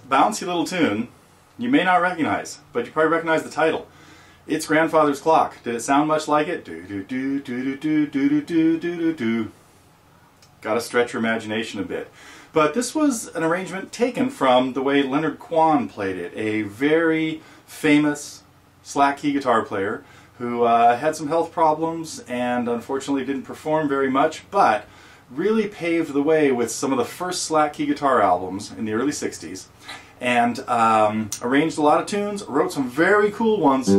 bouncy little tune you may not recognize, but you probably recognize the title. It's Grandfather's Clock. Did it sound much like it? Do do do do do do do do do do do. Got to stretch your imagination a bit. But this was an arrangement taken from the way Leonard Kwan played it, a very famous slack key guitar player who had some health problems and unfortunately didn't perform very much, but really paved the way with some of the first slack key guitar albums in the early 60s, and arranged a lot of tunes, wrote some very cool ones.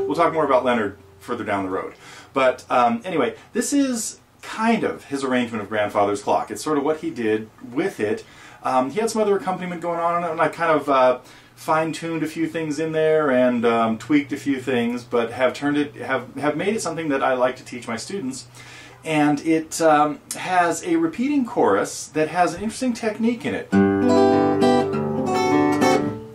We'll talk more about Leonard further down the road. But anyway, this is kind of his arrangement of Grandfather's Clock. It's sort of what he did with it. He had some other accompaniment going on, and I kind of fine-tuned a few things in there and tweaked a few things, but have made it something that I like to teach my students. And it has a repeating chorus that has an interesting technique in it.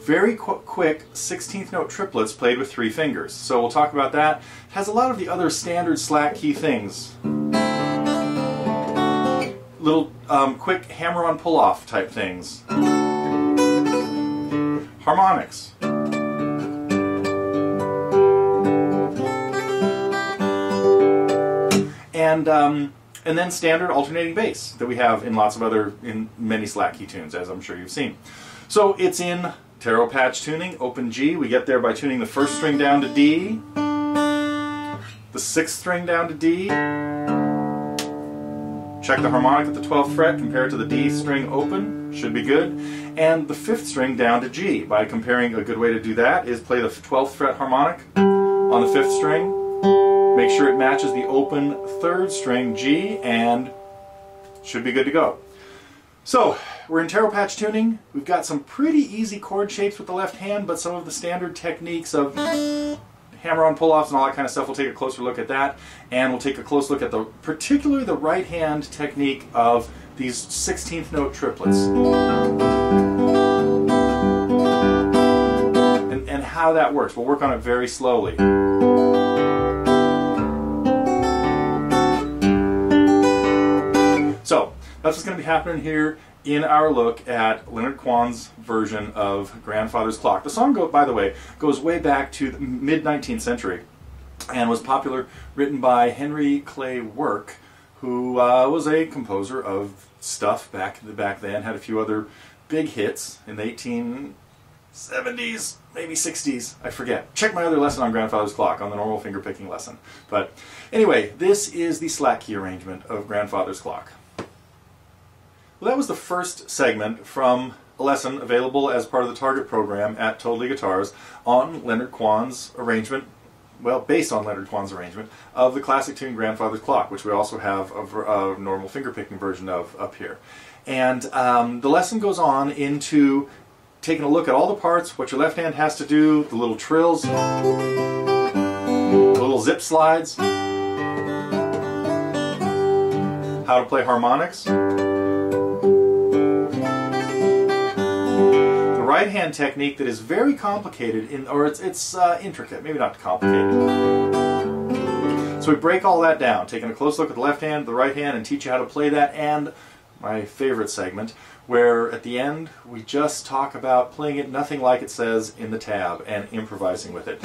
Very quick 16th note triplets played with 3 fingers. So we'll talk about that. It has a lot of the other standard slack key things. Little quick hammer-on pull-off type things. Harmonics. And then standard alternating bass that we have in many slack key tunes, as I'm sure you've seen. So it's in Taro Patch tuning, open G. We get there by tuning the 1st string down to D, the 6th string down to D. Check the harmonic at the 12th fret, compare it to the D string open, should be good. And the 5th string down to G. By comparing, a good way to do that is play the 12th fret harmonic on the 5th string, make sure it matches the open 3rd string G, and should be good to go. So, we're in Taro Patch tuning. We've got some pretty easy chord shapes with the left hand, but some of the standard techniques of hammer-on pull-offs and all that kind of stuff, we'll take a closer look at that. And we'll take a close look at particularly the right-hand technique of these 16th note triplets. And how that works. We'll work on it very slowly. So, that's what's going to be happening here in our look at Leonard Kwan's version of Grandfather's Clock. The song, by the way, goes way back to the mid-19th century and was popular, written by Henry Clay Work, who was a composer of stuff back then, had a few other big hits in the 1870s, maybe 60s, I forget. Check my other lesson on Grandfather's Clock, on the normal finger picking lesson. But anyway, this is the slack key arrangement of Grandfather's Clock. Well, that was the first segment from a lesson available as part of the Target program at TotallyGuitars on Leonard Kwan's arrangement, well, based on Leonard Kwan's arrangement of the classic tune Grandfather's Clock, which we also have a normal fingerpicking version of up here. And the lesson goes on into taking a look at all the parts, what your left hand has to do, the little trills, the little zip slides, how to play harmonics, right hand technique that is very complicated, it's intricate, maybe not complicated. So we break all that down, taking a close look at the left hand, the right hand, and teach you how to play that, and my favorite segment, where at the end we just talk about playing it nothing like it says in the tab and improvising with it.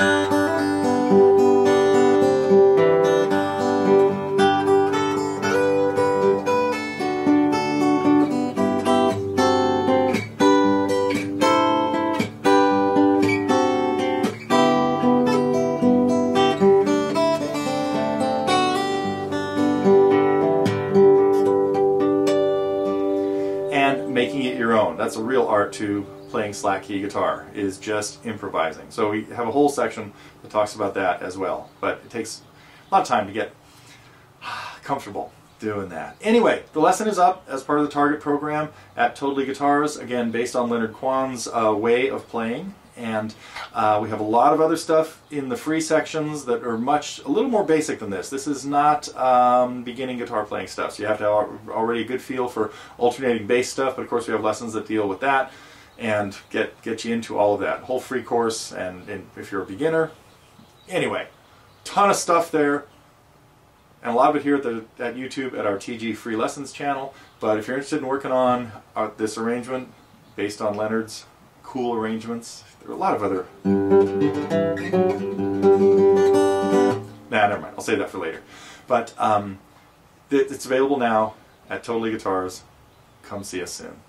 Making it your own. That's a real art to playing slack key guitar, is just improvising. So we have a whole section that talks about that as well, but it takes a lot of time to get comfortable doing that. Anyway, the lesson is up as part of the Target program at TotallyGuitars, again based on Leonard Kwan's way of playing, and we have a lot of other stuff in the free sections that are a little more basic than this. This is not beginning guitar playing stuff, so you have to have already a good feel for alternating bass stuff, but of course we have lessons that deal with that and get you into all of that. Whole free course, and if you're a beginner. Anyway, ton of stuff there. And a lot of it here at YouTube at our TG Free Lessons channel. But if you're interested in working on this arrangement based on Leonard's cool arrangements, there are a lot of other... Nah, never mind. I'll save that for later. But it's available now at Totally Guitars. Come see us soon.